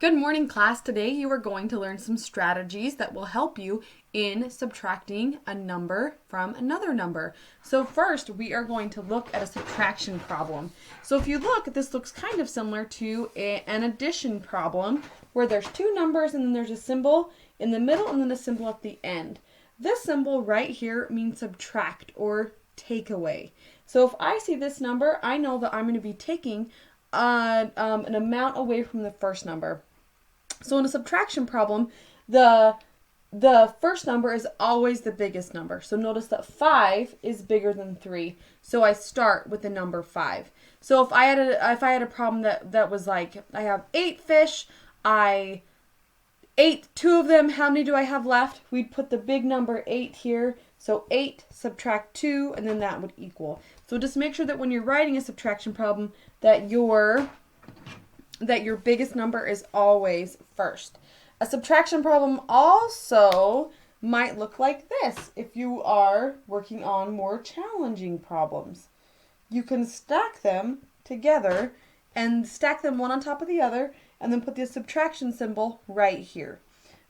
Good morning, class. Today you are going to learn some strategies that will help you in subtracting a number from another number. So first, we are going to look at a subtraction problem. So if you look, this looks kind of similar to an addition problem where there's two numbers and then there's a symbol in the middle and then a symbol at the end. This symbol right here means subtract or take away. So if I see this number, I know that I'm going to be taking an amount away from the first number. So in a subtraction problem, the first number is always the biggest number. So notice that 5 is bigger than 3. So I start with the number 5. So if I had a problem that was like, I have 8 fish, I ate 2 of them, how many do I have left? We'd put the big number 8 here. So 8 subtract 2, and then that would equal. So just make sure that when you're writing a subtraction problem that your biggest number is always first. A subtraction problem also might look like this if you are working on more challenging problems. You can stack them together and stack them one on top of the other and then put the subtraction symbol right here.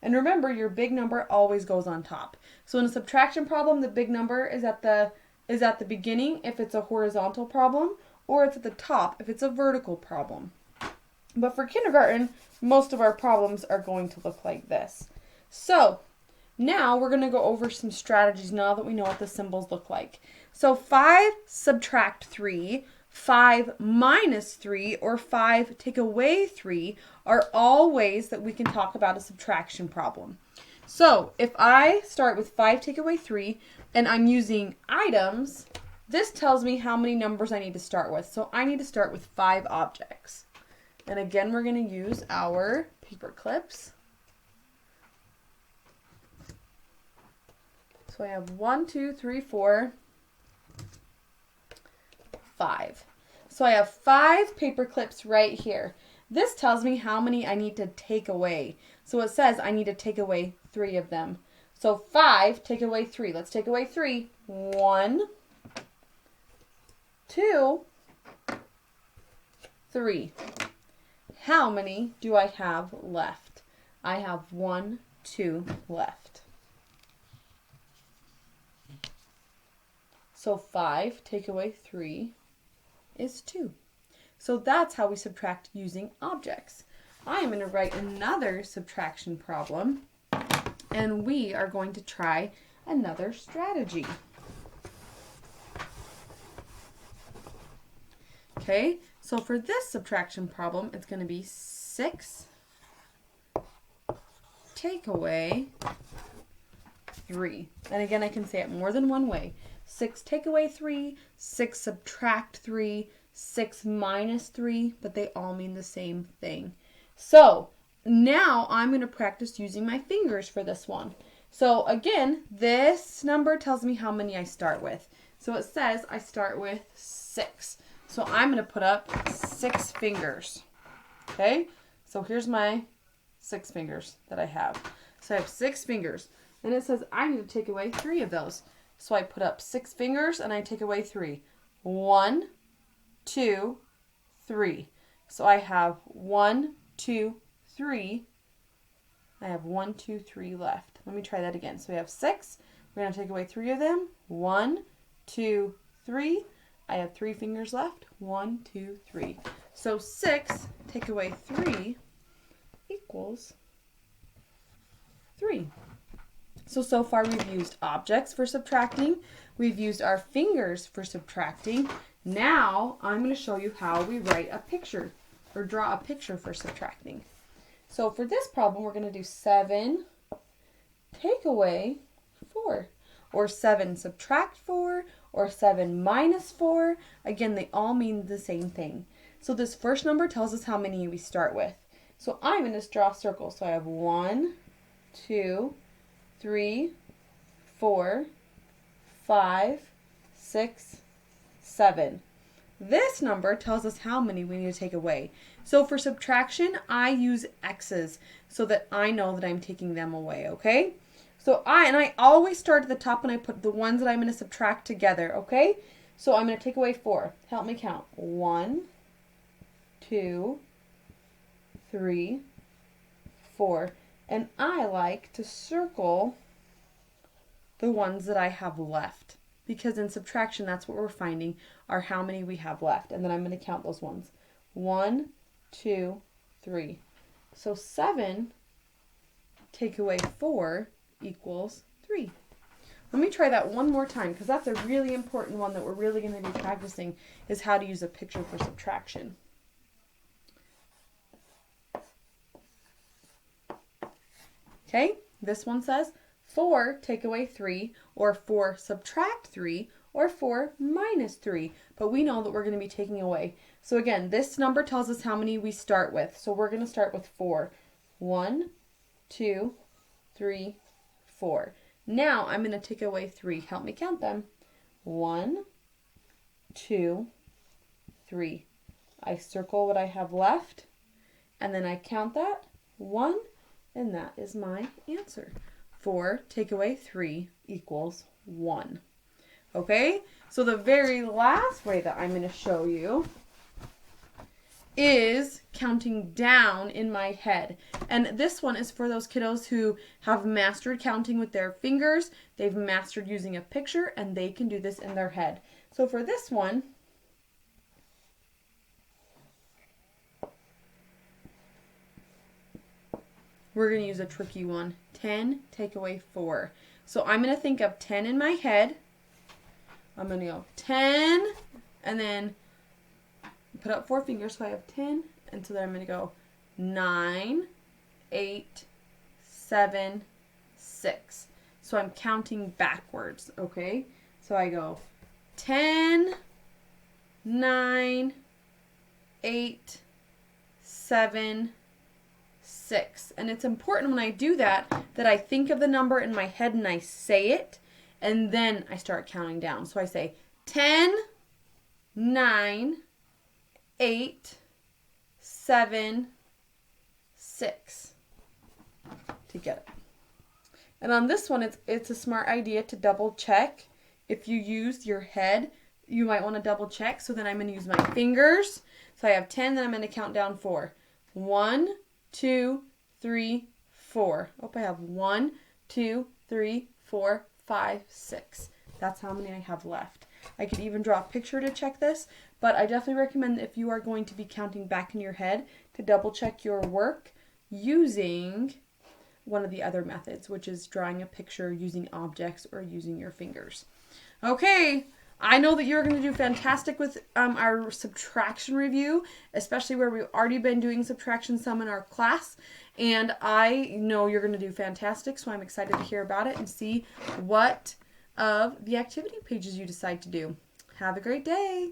And remember, your big number always goes on top. So in a subtraction problem, the big number is at the beginning if it's a horizontal problem, or it's at the top if it's a vertical problem. But for kindergarten, most of our problems are going to look like this. So now we're going to go over some strategies now that we know what the symbols look like. So 5 subtract 3, 5 minus 3, or 5 take away 3 are all ways that we can talk about a subtraction problem. So if I start with 5 take away 3 and I'm using items, this tells me how many numbers I need to start with. So I need to start with 5 objects. And again, we're going to use our paper clips. So I have 1, 2, 3, 4, 5. So I have 5 paper clips right here. This tells me how many I need to take away. So it says I need to take away 3 of them. So 5, take away 3. Let's take away 3. 1, 2, 3. How many do I have left? I have 1, 2 left. So 5 take away 3 is 2. So that's how we subtract using objects. I am going to write another subtraction problem, and we are going to try another strategy. Okay, so for this subtraction problem, it's going to be 6 take away 3. And again, I can say it more than one way. 6 take away 3, 6 subtract 3, 6 minus 3, but they all mean the same thing. So now I'm going to practice using my fingers for this one. So again, this number tells me how many I start with. So it says I start with 6. So I'm going to put up 6 fingers. Okay? So here's my 6 fingers that I have. So I have 6 fingers. And it says I need to take away 3 of those. So I put up 6 fingers and I take away 3. 1, 2, 3. So I have 1, 2, 3. I have 1, 2, 3 left. Let me try that again. So we have 6. We're going to take away 3 of them. 1, 2, 3. I have 3 fingers left. 1, 2, 3. So 6 take away 3 equals 3. So far we've used objects for subtracting. We've used our fingers for subtracting. Now I'm going to show you how we write a picture or draw a picture for subtracting. So for this problem, we're going to do 7 take away 4, or 7 subtract 4, or 7 minus 4. Again, they all mean the same thing. So this first number tells us how many we start with. So I'm going to draw circles. So I have 1, 2, 3, 4, 5, 6, 7. This number tells us how many we need to take away. So for subtraction, I use X's so that I know that I'm taking them away, okay? So I always start at the top and I put the ones that I'm going to subtract together, okay? So I'm going to take away 4. Help me count. 1, 2, 3, 4. And I like to circle the ones that I have left, because in subtraction, that's what we're finding, are how many we have left. And then I'm going to count those ones. 1, 2, 3. So 7 take away 4 equals 3. Let me try that one more time, because that's a really important one that we're really going to be practicing, is how to use a picture for subtraction. Okay, this one says 4 take away 3, or 4 subtract 3, or 4 minus 3. But we know that we're going to be taking away. So again, this number tells us how many we start with. So we're going to start with 4. 1, 2, 3, 4. Now I'm going to take away 3. Help me count them. 1, 2, 3. I circle what I have left, and then I count that. 1, and that is my answer. 4 take away 3 equals 1. Okay, so the very last way that I'm going to show you is counting down in my head. And this one is for those kiddos who have mastered counting with their fingers. They've mastered using a picture, and they can do this in their head. So for this one, we're going to use a tricky one. 10 take away 4. So I'm going to think of 10 in my head. I'm going to go 10, and then put up 4 fingers, so I have 10, and so then I'm going to go 9, 8, 7, 6. So I'm counting backwards, okay? So I go 10, 9, 8, 7, 6. And it's important when I do that I think of the number in my head and I say it, and then I start counting down. So I say 10, 9, 8, 7, 6 to get it. And on this one, it's a smart idea to double check. If you use your head, you might want to double check. So then I'm going to use my fingers. So I have 10, then I'm going to count down 4. 1, 2, 3, 4. Oh, I have 1, 2, 3, 4, 5, 6. That's how many I have left. I could even draw a picture to check this, but I definitely recommend that if you are going to be counting back in your head, to double check your work using one of the other methods, which is drawing a picture using objects or using your fingers. Okay, I know that you're going to do fantastic with our subtraction review, especially where we've already been doing subtraction some in our class. And I know you're going to do fantastic, so I'm excited to hear about it and see what of the activity pages you decide to do. Have a great day.